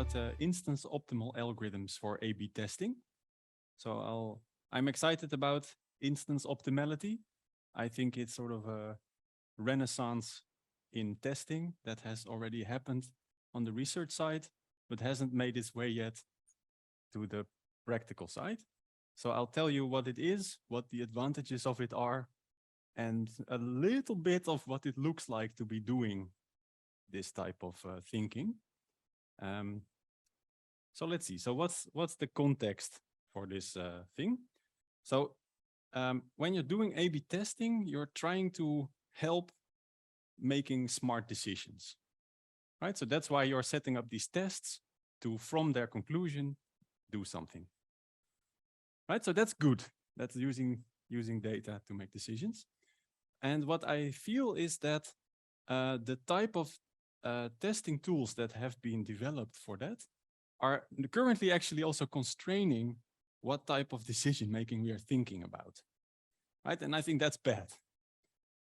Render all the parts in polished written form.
about instance optimal algorithms for A/B testing. So I'm excited about instance optimality. I think it's sort of a renaissance in testing that has already happened on the research side, but hasn't made its way yet to the practical side. So I'll tell you what it is, what the advantages of it are, and a little bit of what it looks like to be doing this type of thinking. So let's see. So what's the context for this thing? So when you're doing A/B testing, you're trying to help making smart decisions, right? So that's why you're setting up these tests to, from their conclusion, do something, right? So that's good. That's using data to make decisions. And what I feel is that the type of testing tools that have been developed for that are currently actually also constraining what type of decision making we are thinking about, right? And I think that's bad,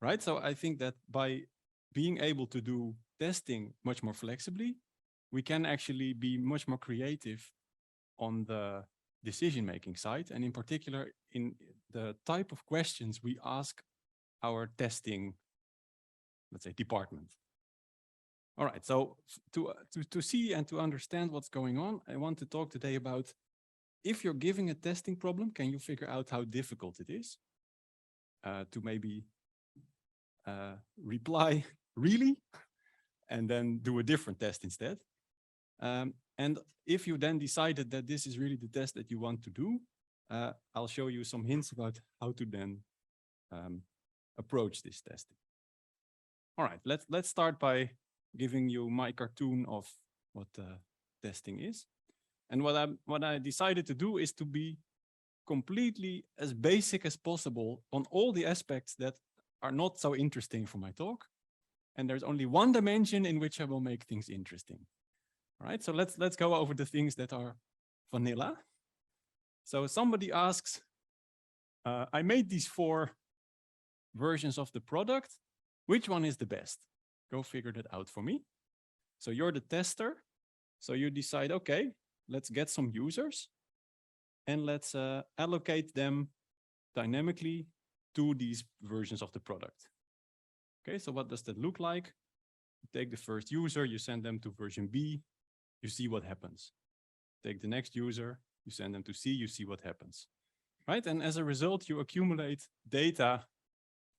right? So I think that by being able to do testing much more flexibly, we can actually be much more creative on the decision making side, and in particular in the type of questions we ask our testing, let's say, department. All right, so to see and to understand what's going on, I want to talk today about, if you're giving a testing problem, can you figure out how difficult it is to maybe reply really, and then do a different test instead. And if you then decided that this is really the test that you want to do, I'll show you some hints about how to then approach this testing. All right, let's start by giving you my cartoon of what testing is. And what I decided to do is to be completely as basic as possible on all the aspects that are not so interesting for my talk. And there's only one dimension in which I will make things interesting. All right, so let's go over the things that are vanilla. So somebody asks, I made these 4 versions of the product. Which one is the best? Go figure that out for me. So you're the tester. So you decide, okay, let's get some users and let's allocate them dynamically to these versions of the product. Okay, so what does that look like? You take the first user, you send them to version B, you see what happens. Take the next user, you send them to C, you see what happens. Right, and as a result, you accumulate data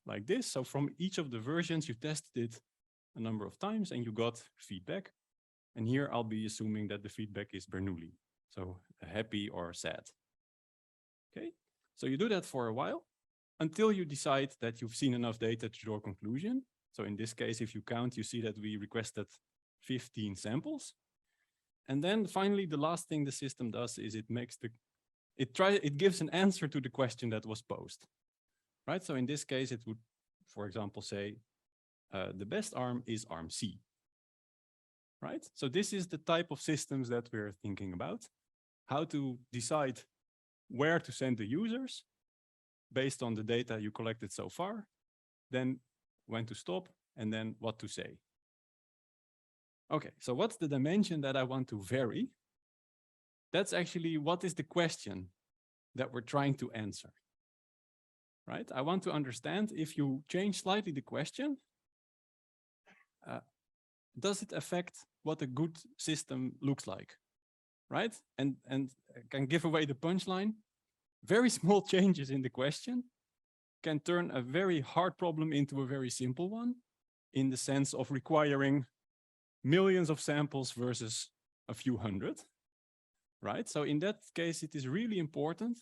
like this. So from each of the versions, you tested it a number of times and you got feedback. And here I'll be assuming that the feedback is Bernoulli, so happy or sad. Okay, so you do that for a while until you decide that you've seen enough data to draw a conclusion. So in this case, if you count, you see that we requested 15 samples. And then finally, the last thing the system does is it gives an answer to the question that was posed. Right, so in this case, it would, for example, say, the best arm is arm C. Right, so this is the type of systems that we're thinking about. How to decide where to send the users based on the data you collected so far, then when to stop, and then what to say. Okay, so what's the dimension that I want to vary? That's actually what is the question that we're trying to answer. Right, I want to understand, if you change slightly the question, does it affect what a good system looks like? Right, and can give away the punchline. Very small changes in the question can turn a very hard problem into a very simple one, in the sense of requiring millions of samples versus a few hundred. Right, so in that case, it is really important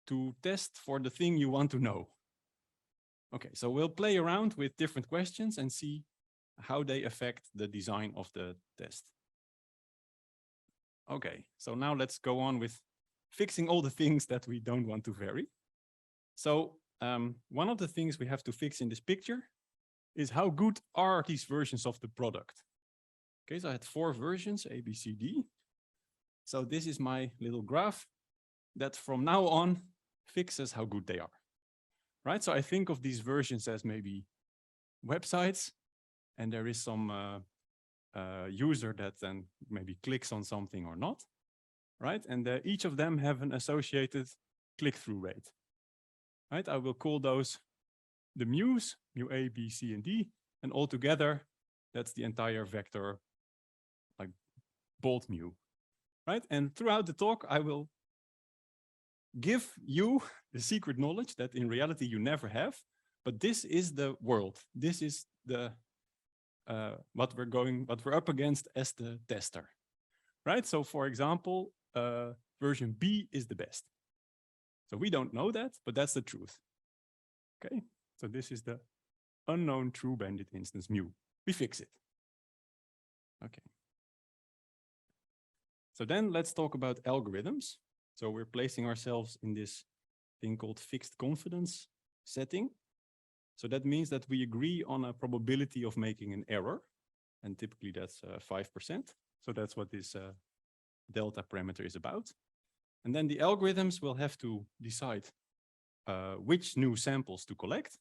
to test for the thing you want to know. Okay, so we'll play around with different questions and see how they affect the design of the test. Okay, so now let's go on with fixing all the things that we don't want to vary. So one of the things we have to fix in this picture is how good are these versions of the product. Okay, so I had 4 versions, A, B, C, D. So this is my little graph that from now on fixes how good they are. Right, so I think of these versions as maybe websites, and there is some user that then maybe clicks on something or not, right? And each of them have an associated click-through rate, right? I will call those the mu's, mu A, B, C, and D, and all together, that's the entire vector, like bold mu, right? And throughout the talk, I will give you the secret knowledge that in reality you never have, but this is the world. This is the what we're up against as the tester, right? So for example, version B is the best. So we don't know that, but that's the truth. Okay, so this is the unknown true bandit instance mu. We fix it. Okay. So then let's talk about algorithms. So we're placing ourselves in this thing called fixed confidence setting. So that means that we agree on a probability of making an error. And typically that's 5%. So that's what this delta parameter is about. And then the algorithms will have to decide which new samples to collect,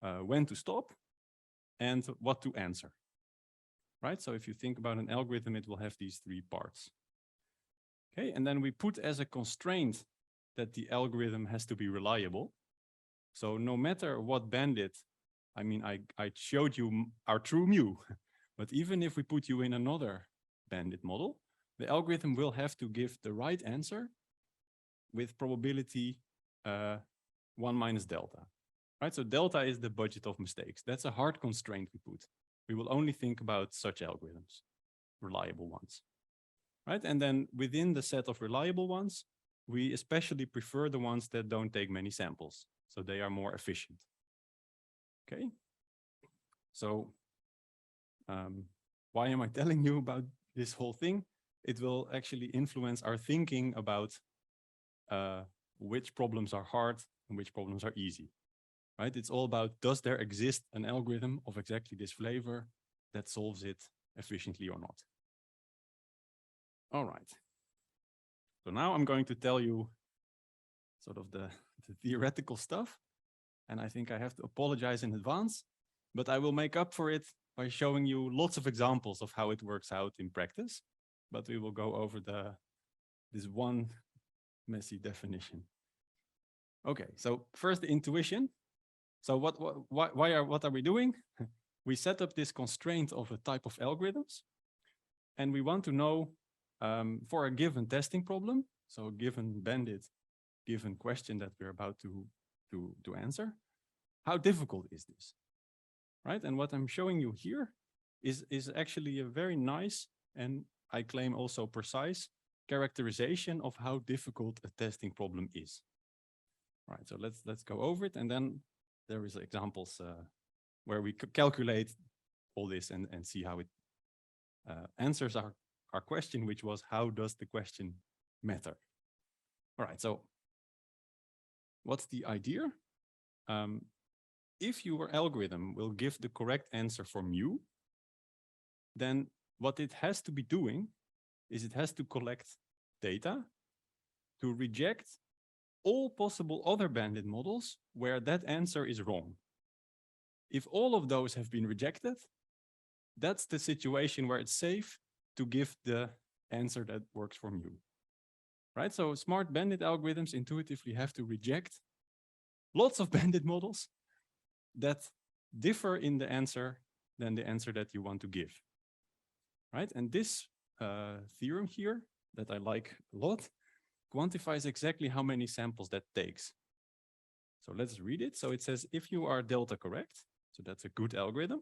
when to stop, and what to answer. Right? So if you think about an algorithm, it will have these three parts. Okay, and then we put as a constraint that the algorithm has to be reliable. So no matter what bandit, I mean, I showed you our true mu, but even if we put you in another bandit model, the algorithm will have to give the right answer with probability 1 minus delta, right? So delta is the budget of mistakes. That's a hard constraint we put. We will only think about such algorithms, reliable ones, right? And then within the set of reliable ones, we especially prefer the ones that don't take many samples. So they are more efficient. Okay. So why am I telling you about this whole thing? It will actually influence our thinking about which problems are hard and which problems are easy, right? It's all about, does there exist an algorithm of exactly this flavor that solves it efficiently or not? All right. So now I'm going to tell you sort of the theoretical stuff. And I think I have to apologize in advance, but I will make up for it by showing you lots of examples of how it works out in practice. But we will go over this one messy definition. Okay, so first the intuition. So what are we doing? We set up this constraint of a type of algorithms, and we want to know for a given testing problem, so given bandit, given question that we're about to answer, how difficult is this, right? And what I'm showing you here is actually a very nice, and I claim also precise, characterization of how difficult a testing problem is. Right, so let's go over it, and then there is examples where we calculate all this and see how it answers our question, which was, how does the question matter? All right, so what's the idea? If your algorithm will give the correct answer for mu, then what it has to be doing is it has to collect data to reject all possible other bandit models where that answer is wrong. If all of those have been rejected, that's the situation where it's safe to give the answer that works for mu. Right? So smart bandit algorithms intuitively have to reject lots of bandit models that differ in the answer than the answer that you want to give. Right? And this theorem here that I like a lot quantifies exactly how many samples that takes. So let's read it. So it says, if you are delta correct, so that's a good algorithm,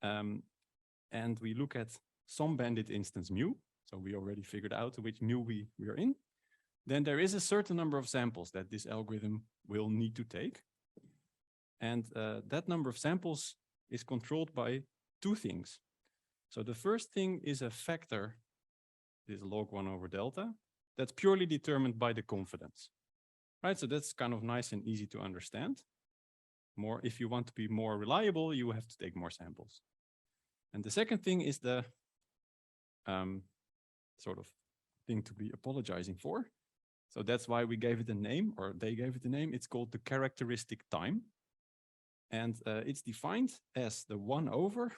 and we look at some bandit instance mu, so we already figured out which mu we are in, then there is a certain number of samples that this algorithm will need to take. And that number of samples is controlled by two things. So the first thing is a factor, this log 1 over delta, that's purely determined by the confidence, right? So that's kind of nice and easy to understand. More, if you want to be more reliable, you have to take more samples. And the second thing is the sort of thing to be apologizing for. So that's why we gave it a name, or they gave it a name. It's called the characteristic time. And it's defined as the 1 over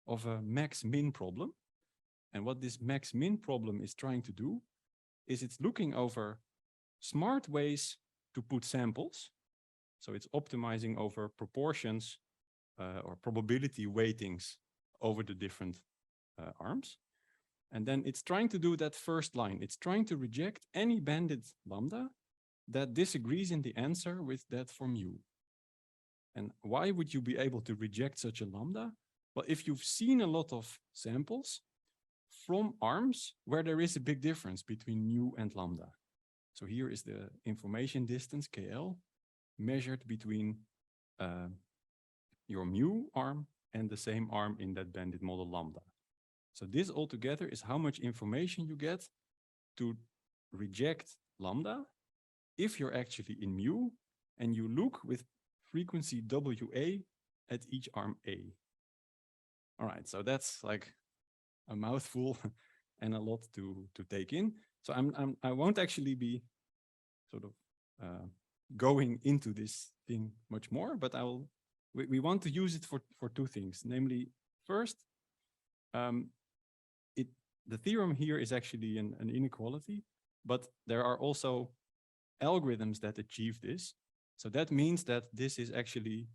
of a max-min problem. And what this max-min problem is trying to do is it's looking over smart ways to put samples. So it's optimizing over proportions or probability weightings over the different arms. And then it's trying to do that first line. It's trying to reject any banded lambda that disagrees in the answer with that for mu. And why would you be able to reject such a lambda? Well, if you've seen a lot of samples from arms where there is a big difference between mu and lambda. So here is the information distance, KL, measured between your mu arm and the same arm in that banded model lambda. So this altogether is how much information you get to reject lambda if you're actually in mu and you look with frequency WA at each arm A. All right, so that's like a mouthful and a lot to take in. So I won't actually be sort of going into this thing much more, but we want to use it for two things. Namely, first, the theorem here is actually an inequality, but there are also algorithms that achieve this. So that means that this is actually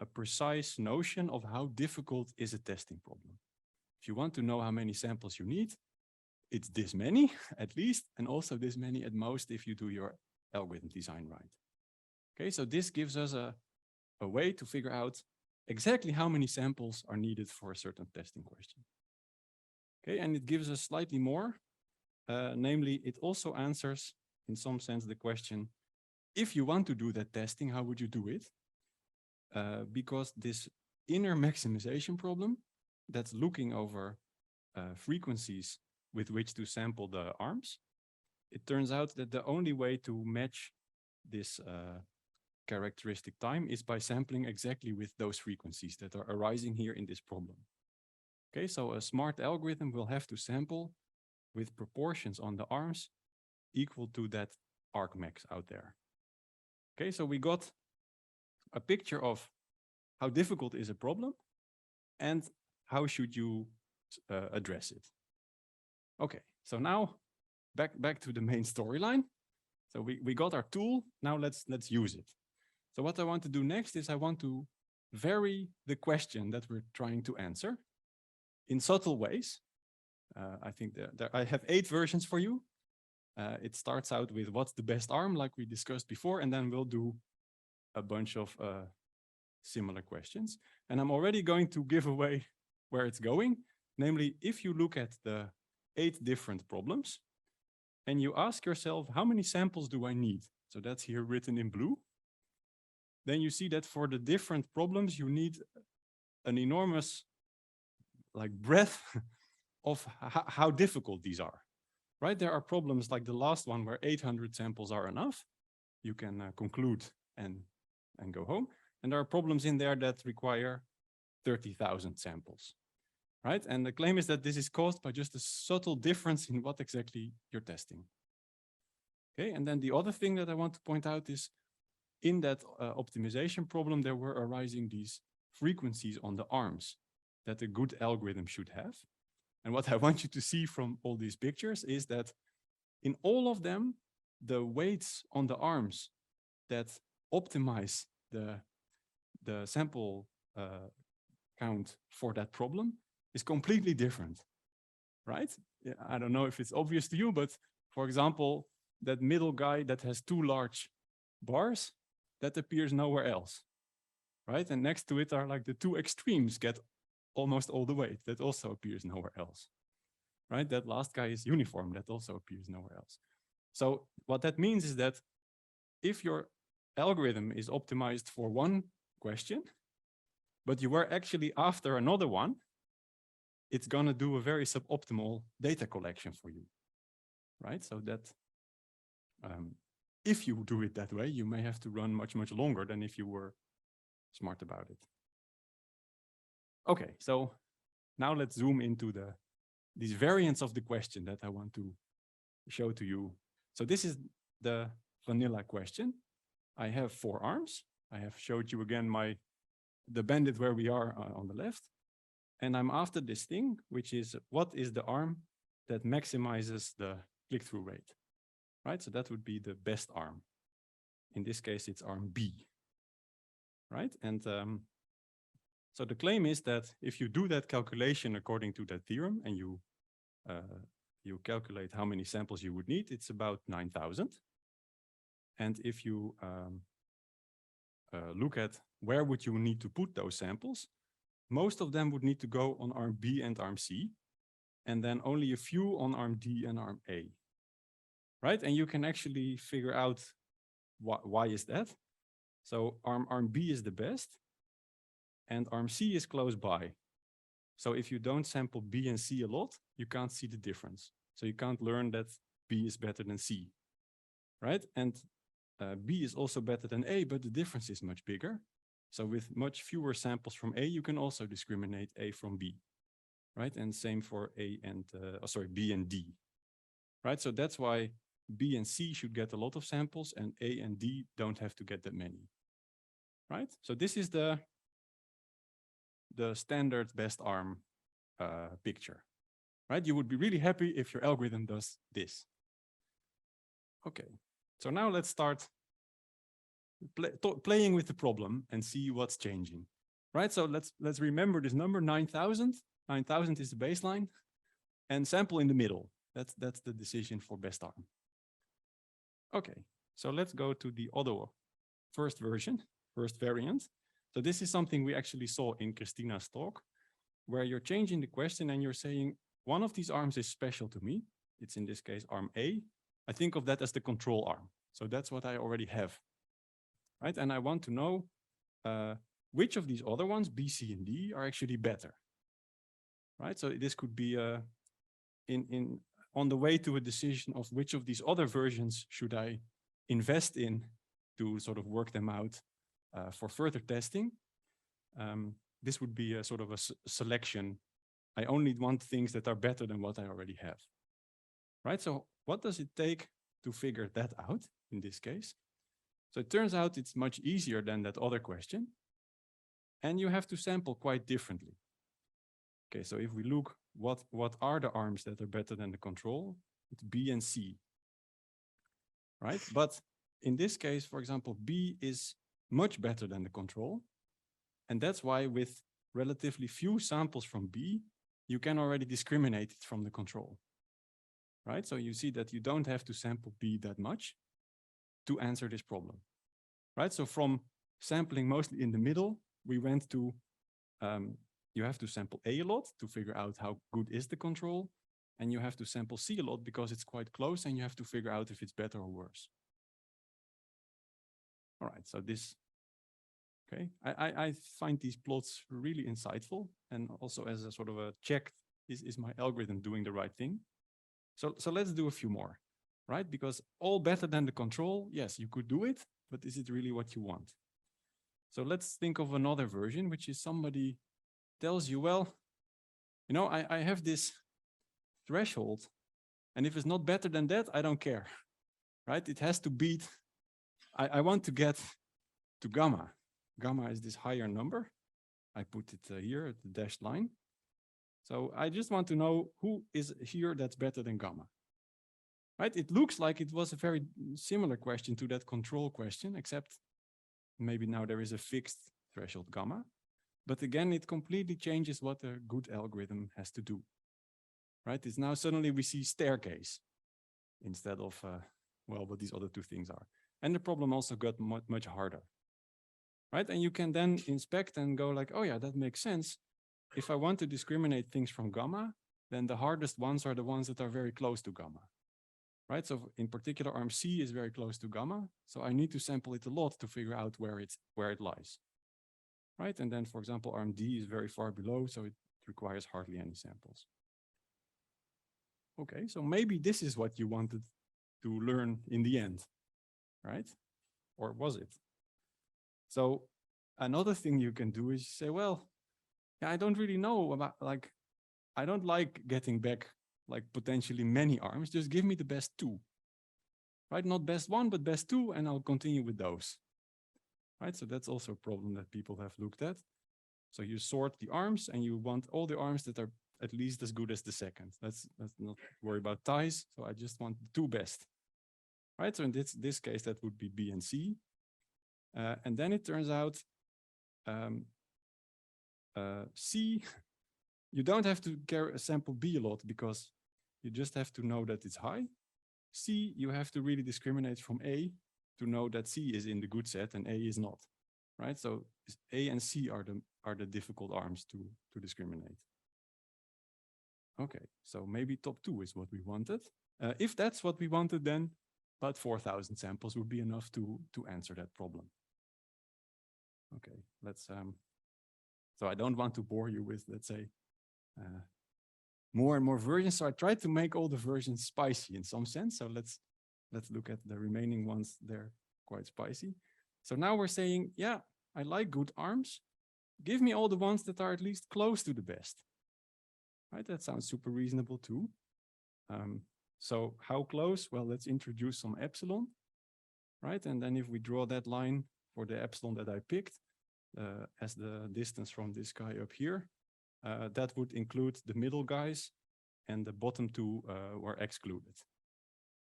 a precise notion of how difficult is a testing problem. If you want to know how many samples you need, it's this many at least, and also this many at most if you do your algorithm design right. Okay, so this gives us a way to figure out exactly how many samples are needed for a certain testing question. Okay, and it gives us slightly more, namely it also answers in some sense the question, if you want to do that testing, how would you do it? Because this inner maximization problem that's looking over frequencies with which to sample the arms, it turns out that the only way to match this characteristic time is by sampling exactly with those frequencies that are arising here in this problem. Okay, so a smart algorithm will have to sample with proportions on the arms equal to that argmax out there. Okay, so we got a picture of how difficult is a problem and how should you address it. Okay, so now back to the main storyline. So we got our tool, now let's use it. So what I want to do next is I want to vary the question that we're trying to answer in subtle ways. I think I have 8 versions for you. It starts out with what's the best arm, like we discussed before, and then we'll do a bunch of similar questions. And I'm already going to give away where it's going. Namely, if you look at the 8 different problems and you ask yourself, how many samples do I need? So that's here written in blue. Then you see that for the different problems, you need an enormous breadth of how difficult these are, right? There are problems like the last one where 800 samples are enough. You can conclude and go home. And there are problems in there that require 30,000 samples, right? And the claim is that this is caused by just a subtle difference in what exactly you're testing. Okay, and then the other thing that I want to point out is in that optimization problem, there were arising these frequencies on the arms that a good algorithm should have. And what I want you to see from all these pictures is that in all of them, the weights on the arms that optimize the sample count for that problem is completely different, right? Yeah, I don't know if it's obvious to you, but for example, that middle guy that has 2 large bars, that appears nowhere else, right? And next to it are like the 2 extremes get almost all the weight. That also appears nowhere else, right? That last guy is uniform. That also appears nowhere else. So what that means is that if your algorithm is optimized for one question, but you were actually after another one, it's going to do a very suboptimal data collection for you, right? So that if you do it that way, you may have to run much, much longer than if you were smart about it. Okay, so now let's zoom into these variants of the question that I want to show to you. So this is the vanilla question. I have 4 arms. I have showed you again the bandit where we are on the left. And I'm after this thing, which is what is the arm that maximizes the click-through rate, right? So that would be the best arm. In this case, it's arm B, right? And so the claim is that if you do that calculation according to that theorem and you calculate how many samples you would need, it's about 9,000. And if you look at where would you need to put those samples, most of them would need to go on arm B and arm C, and then only a few on arm D and arm A, right? And you can actually figure out why is that. So arm B is the best, and arm C is close by. So if you don't sample B and C a lot, you can't see the difference. So you can't learn that B is better than C, right? And B is also better than A, but the difference is much bigger. So with much fewer samples from A, you can also discriminate A from B, right? And same for A and, B and D, right? So that's why B and C should get a lot of samples and A and D don't have to get that many, right? So this is the standard best arm picture, right? You would be really happy if your algorithm does this. Okay, so now let's start playing with the problem and see what's changing, right? So let's remember this number 9,000. 9,000 is the baseline, and sample in the middle. That's the decision for best arm. Okay, so let's go to the other first variant. So this is something we actually saw in Christina's talk, where you're changing the question and you're saying, one of these arms is special to me. It's in this case arm A. I think of that as the control arm. So that's what I already have, right? And I want to know which of these other ones, B, C, and D, are actually better, right? So this could be on the way to a decision of which of these other versions should I invest in to sort of work them out for further testing. This would be a sort of a selection. I only want things that are better than what I already have, right? So what does it take to figure that out in this case? So it turns out it's much easier than that other question. And you have to sample quite differently. Okay, so if we look, what are the arms that are better than the control? It's B and C, right? But in this case, for example, B is much better than the control. And that's why with relatively few samples from B, you can already discriminate it from the control, right? So you see that you don't have to sample B that much to answer this problem, right? So from sampling mostly in the middle, we went to, you have to sample A lot to figure out how good is the control. And you have to sample C a lot because it's quite close and you have to figure out if it's better or worse. All right, so this, okay. I find these plots really insightful, and also as a sort of a check, is my algorithm doing the right thing? So let's do a few more, right? Because all better than the control, yes, you could do it, but is it really what you want? So let's think of another version, which is somebody tells you, well, you know, I have this threshold, and if it's not better than that, I don't care, right? It has to beat, I want to get to gamma. Gamma is this higher number. I put it here at the dashed line. So I just want to know who is here that's better than gamma, right? It looks like it was a very similar question to that control question, except maybe now there is a fixed threshold gamma. But again, it completely changes what a good algorithm has to do, right? It's now suddenly we see staircase instead of, well, what these other two things are. And the problem also got much harder, right? And you can then inspect and go like, oh yeah, that makes sense. If I want to discriminate things from gamma, then the hardest ones are the ones that are very close to gamma, right? So in particular, arm C is very close to gamma. So I need to sample it a lot to figure out where it lies, right? And then, for example, arm D is very far below, so it requires hardly any samples. Okay, so maybe this is what you wanted to learn in the end, right? Or was it? So another thing you can do is say, well, yeah, I don't really know about, like, I don't like getting back like potentially many arms, just give me the best two, right? Not best one, but best two, and I'll continue with those, right? So that's also a problem that people have looked at. So you sort the arms and you want all the arms that are at least as good as the second. Let's not worry about ties. So I just want the two best, right? So in this case, that would be B and C. And then it turns out C, you don't have to sample B a lot because you just have to know that it's high. C, you have to really discriminate from A to know that C is in the good set and A is not, right? So A and C are the difficult arms to discriminate. Okay, so maybe top 2 is what we wanted. If that's what we wanted, then about 4,000 samples would be enough to answer that problem. Okay, let's, so I don't want to bore you with, let's say, more and more versions. So I tried to make all the versions spicy in some sense. So let's look at the remaining ones. They're quite spicy. So now we're saying, yeah, I like good arms. Give me all the ones that are at least close to the best. Right, that sounds super reasonable too. So how close? Well, let's introduce some epsilon, right? And then if we draw that line for the epsilon that I picked as the distance from this guy up here, that would include the middle guys, and the bottom 2 were excluded,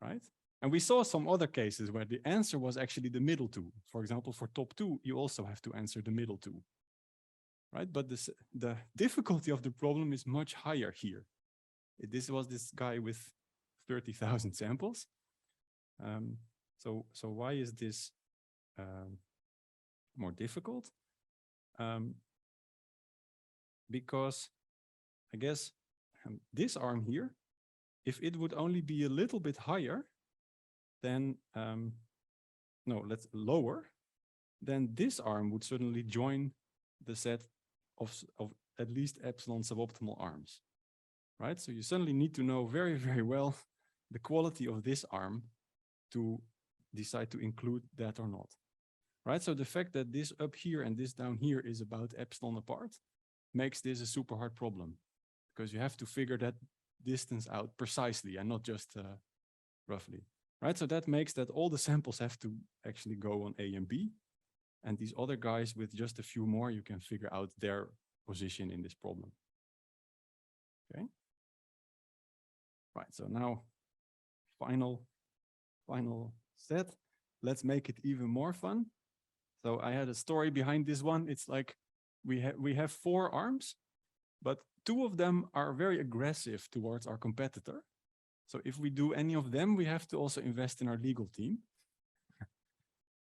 right? And we saw some other cases where the answer was actually the middle 2. For example, for top 2, you also have to answer the middle 2, right? But the difficulty of the problem is much higher here. This was this guy with 30,000 samples. So why is this more difficult? Because I guess this arm here, if it would only be a little bit higher, then no, let's lower, then this arm would certainly join the set of at least epsilon suboptimal arms, right? So you suddenly need to know very, very well the quality of this arm to decide to include that or not, right? So the fact that this up here and this down here is about epsilon apart makes this a super hard problem, because you have to figure that distance out precisely and not just roughly, right? So that makes that all the samples have to actually go on A and B. And these other guys with just a few more, you can figure out their position in this problem. Okay. Right, so now final set. Let's make it even more fun. So I had a story behind this one. It's like we have 4 arms, but 2 of them are very aggressive towards our competitor. So if we do any of them, we have to also invest in our legal team.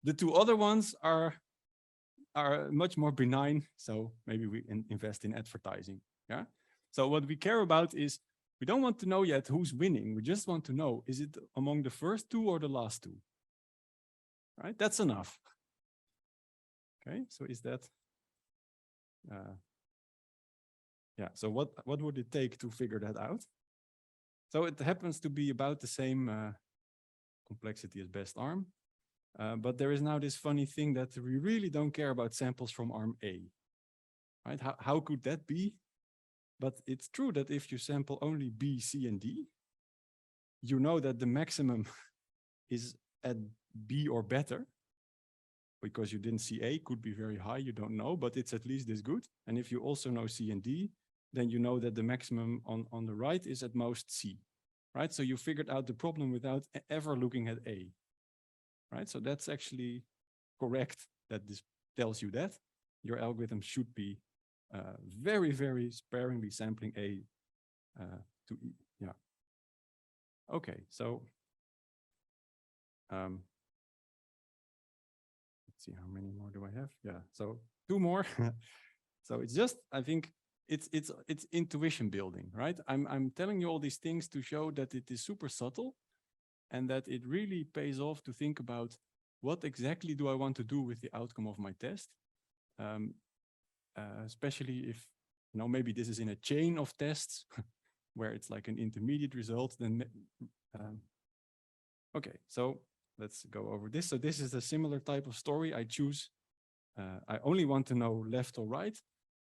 The 2 other ones are much more benign. So maybe we invest in advertising. Yeah. So what we care about is, we don't want to know yet who's winning. We just want to know, is it among the first 2 or the last 2? Right? That's enough. Okay. So is that, yeah. So what would it take to figure that out? So it happens to be about the same complexity as best arm. But there is now this funny thing that we really don't care about samples from arm A, right? How could that be? But it's true that if you sample only B, C, and D, you know that the maximum is at B or better, because you didn't see A, could be very high, you don't know, but it's at least this good. And if you also know C and D, then you know that the maximum on the right is at most C, right? So you figured out the problem without ever looking at A. Right, so that's actually correct that this tells you that your algorithm should be very, very sparingly sampling A to E. Yeah. Okay, so let's see, how many more do I have? Yeah, so 2 more. So it's just, I think it's intuition building, right? I'm telling you all these things to show that it is super subtle, and that it really pays off to think about, what exactly do I want to do with the outcome of my test? Especially if, maybe this is in a chain of tests where it's like an intermediate result, then, okay, so let's go over this. So this is a similar type of story. I choose, I only want to know left or right,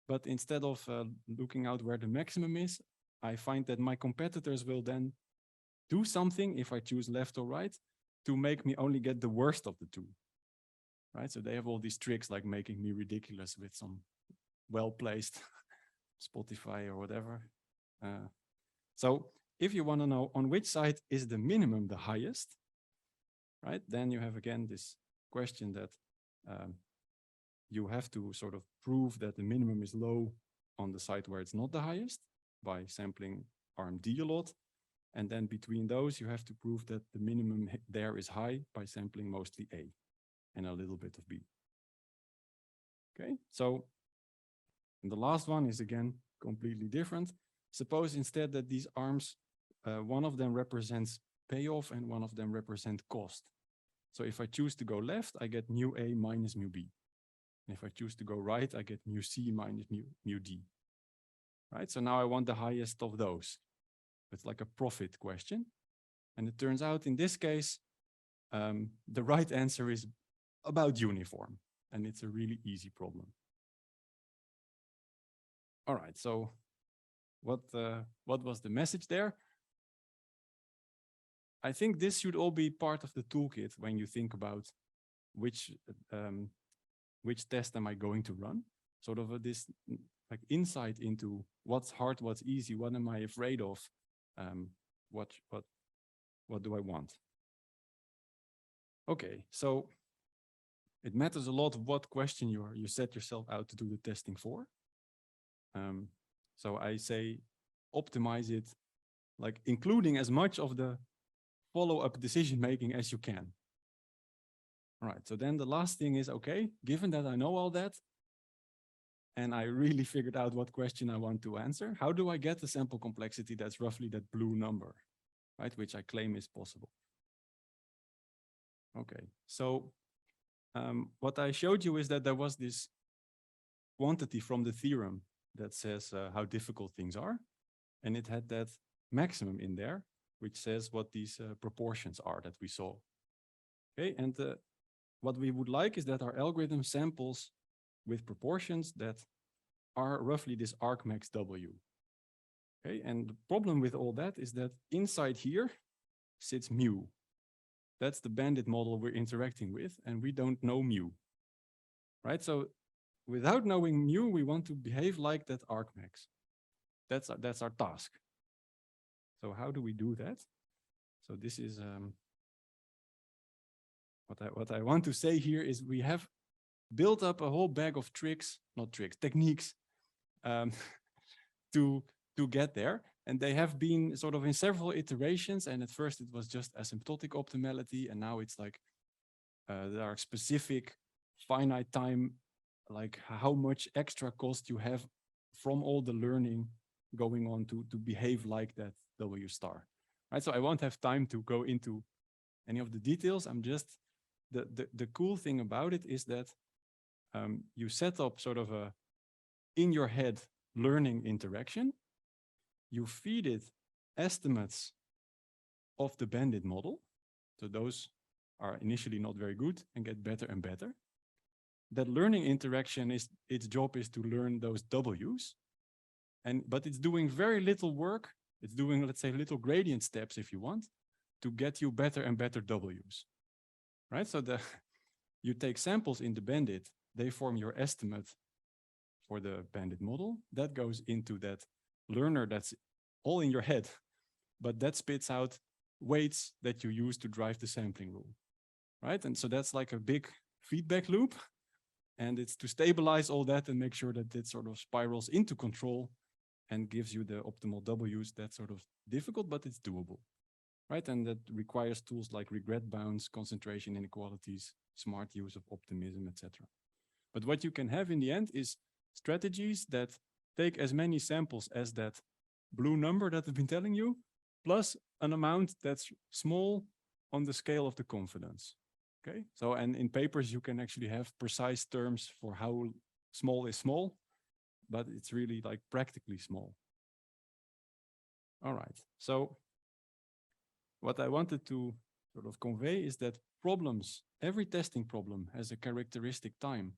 but instead of looking out where the maximum is, I find that my competitors will then do something, if I choose left or right, to make me only get the worst of the 2, right? So they have all these tricks, like making me ridiculous with some well-placed Spotify or whatever. So if you want to know on which side is the minimum the highest, right, then you have again this question that you have to sort of prove that the minimum is low on the side where it's not the highest by sampling arm D a lot. And then between those, you have to prove that the minimum there is high by sampling mostly A and a little bit of B. Okay, so and the last one is again completely different. Suppose instead that these arms, one of them represents payoff and one of them represent cost. So if I choose to go left, I get mu A minus mu B. And if I choose to go right, I get mu C minus mu D. Right, so now I want the highest of those. It's like a profit question. And it turns out in this case, the right answer is about uniform. And it's a really easy problem. All right, so what was the message there? I think this should all be part of the toolkit when you think about which test am I going to run. Sort of this like insight into what's hard, what's easy, what am I afraid of, what do I want? Okay, so it matters a lot what question you set yourself out to do the testing for. So I say optimize it, like including as much of the follow-up decision making as you can. All right, so then the last thing is, okay, given that I know all that, and I really figured out what question I want to answer, how do I get the sample complexity that's roughly that blue number, right, which I claim is possible? Okay, so what I showed you is that there was this quantity from the theorem that says how difficult things are, and it had that maximum in there, which says what these proportions are that we saw. Okay, and what we would like is that our algorithm samples with proportions that are roughly this argmax W. Okay, and the problem with all that is that inside here sits mu. That's the bandit model we're interacting with, and we don't know mu. Right, so without knowing mu, we want to behave like that argmax. That's our task. So how do we do that? So this is what I want to say here is we have built up a whole bag of tricks, not tricks, techniques to get there. And they have been sort of in several iterations. And at first it was just asymptotic optimality. And now it's like there are specific finite time, like how much extra cost you have from all the learning going on to behave like that W star. Right, so I won't have time to go into any of the details. I'm just, the cool thing about it is that you set up sort of a in your head learning interaction. You feed it estimates of the bandit model. So those are initially not very good and get better and better. That learning interaction is, its job is to learn those W's. But it's doing very little work. It's doing, let's say, little gradient steps, if you want, to get you better and better W's. Right? So you take samples in the bandit, they form your estimate for the bandit model. That goes into that learner that's all in your head, but that spits out weights that you use to drive the sampling rule. Right? And so that's like a big feedback loop. And it's to stabilize all that and make sure that it sort of spirals into control and gives you the optimal W's. That's sort of difficult, but it's doable, right? And that requires tools like regret bounds, concentration inequalities, smart use of optimism, etc. But what you can have in the end is strategies that take as many samples as that blue number that I've been telling you, plus an amount that's small on the scale of the confidence. Okay, so and in papers you can actually have precise terms for how small is small, but it's really like practically small. All right, so what I wanted to sort of convey is that problems, every testing problem has a characteristic time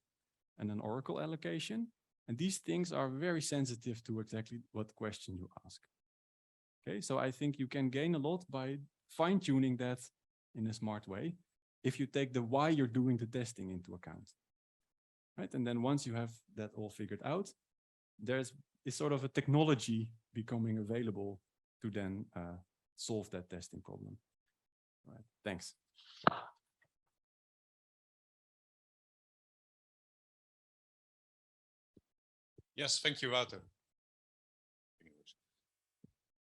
and an oracle allocation, and these things are very sensitive to exactly what question you ask. Okay, so I think you can gain a lot by fine-tuning that in a smart way if you take the why you're doing the testing into account. right? And then once you have that all figured out, there's sort of a technology becoming available to then solve that testing problem. All right, thanks. Yes, thank you, Wouter.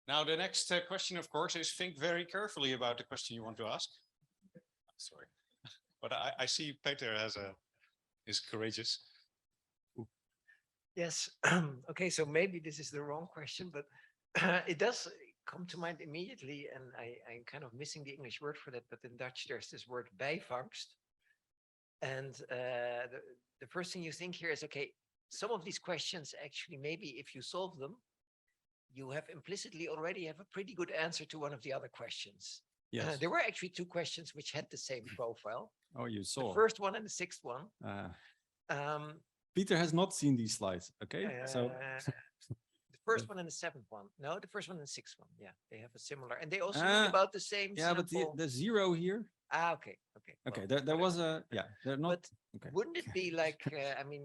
Now, the next question, of course, is think very carefully about the question you want to ask. Sorry, but I see Peter is courageous. Yes. Okay, so maybe this is the wrong question, but it does come to mind immediately, and I'm kind of missing the English word for that, but in Dutch there's this word bijvangst. And the first thing you think here is, okay, some of these questions actually, maybe if you solve them, you have implicitly already have a pretty good answer to one of the other questions. Yes. There were actually two questions which had the same profile. Oh, you saw. The first one and the sixth one. Peter has not seen these slides. Okay, so the first one and the seventh one. No, the first one and the sixth one. Yeah, they have a similar, and they also mean about the same. Yeah, sample. but the zero here. Ah, okay, okay. Okay, well, there was a they're not. But okay. wouldn't it be like, I mean,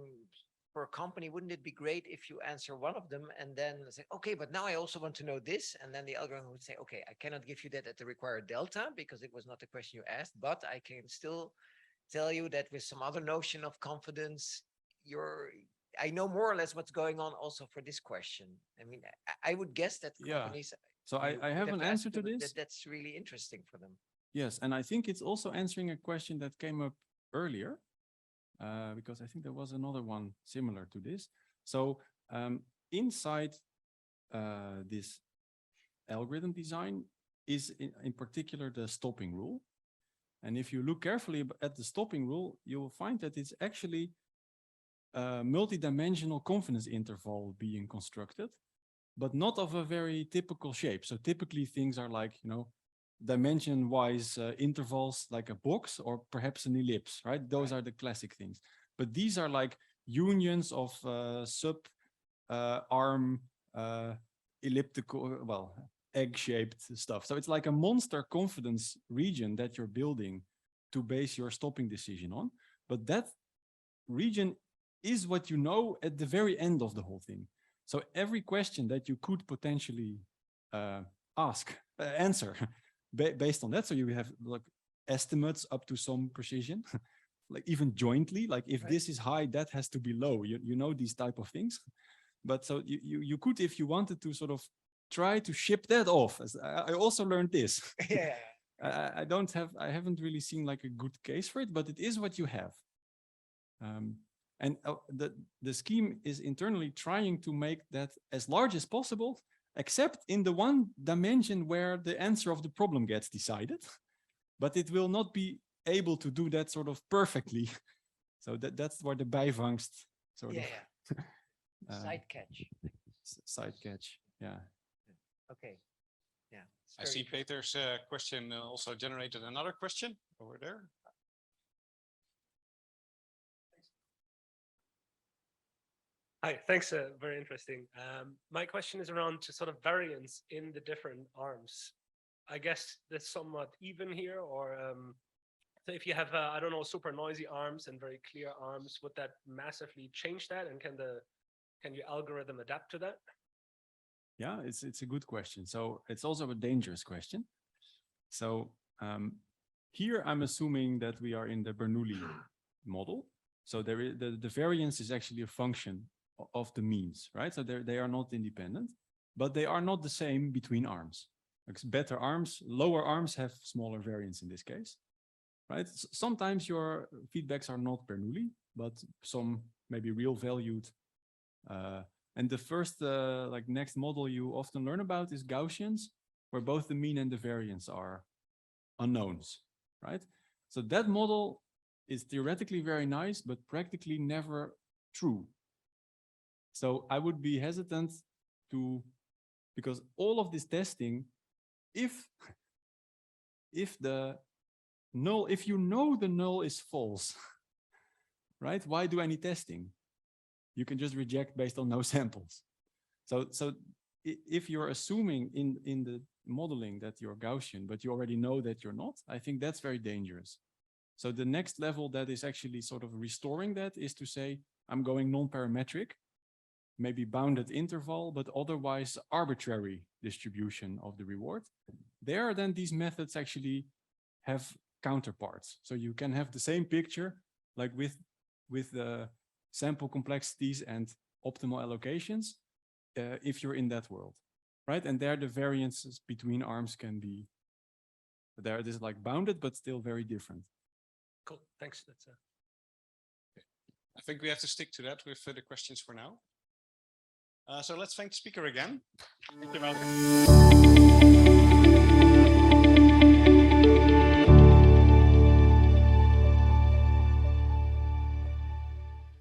for a company, wouldn't it be great if you answer one of them and then say, okay, but now I also want to know this, and then the algorithm would say, okay, I cannot give you that at the required delta because it was not the question you asked, but I can still tell you that with some other notion of confidence, I know more or less what's going on also for this question. I mean, I would guess that companies. So I have an answer to this. That's really interesting for them. Yes, and I think it's also answering a question that came up earlier, because I think there was another one similar to this. So inside this algorithm design is in particular the stopping rule. And if you look carefully at the stopping rule, you will find that it's actually a multi-dimensional confidence interval being constructed, but not of a very typical shape. So typically things are like, dimension-wise intervals like a box or perhaps an ellipse, right? Those are the classic things. But these are like unions of sub-arm elliptical, well, egg-shaped stuff. So it's like a monster confidence region that you're building to base your stopping decision on. But that region is what you know at the very end of the whole thing. So every question that you could potentially answer based on that. So you have like estimates up to some precision, like even jointly, like if this is high, that has to be low. You know these type of things. But so you could, if you wanted to sort of try to ship that off. I also learned this. Yeah. I haven't really seen like a good case for it, but it is what you have. And the scheme is internally trying to make that as large as possible, except in the one dimension where the answer of the problem gets decided, but it will not be able to do that sort of perfectly. So that's where the bijvangst sort of side catch. Side catch, yeah. Okay, yeah. I see Peter's question also generated another question over there. Hi, thanks. Very interesting. My question is around to sort of variance in the different arms. I guess that's somewhat even here, or so if you have, I don't know, super noisy arms and very clear arms, would that massively change that? And can your algorithm adapt to that? Yeah, it's a good question. So it's also a dangerous question. So here I'm assuming that we are in the Bernoulli model. So there is the variance is actually a function of the means, right? So they are not independent, but they are not the same between arms. Like better arms, lower arms have smaller variance in this case, right? Sometimes your feedbacks are not Bernoulli, but some maybe real valued. And the first like next model you often learn about is Gaussians, where both the mean and the variance are unknowns, right? So that model is theoretically very nice, but practically never true. So I would be hesitant to, because all of this testing, if the null, if you know the null is false, right? Why do any testing? You can just reject based on no samples. So if you're assuming in the modeling that you're Gaussian, but you already know that you're not, I think that's very dangerous. So the next level that is actually sort of restoring that is to say, I'm going non-parametric, maybe bounded interval, but otherwise arbitrary distribution of the reward. There, then these methods actually have counterparts. So you can have the same picture, like with the sample complexities and optimal allocations, if you're in that world, right? And there the variances between arms can be, there it is like bounded, but still very different. Cool, thanks. That's I think we have to stick to that with the questions for now. So let's thank the speaker again. Thank you, Wouter.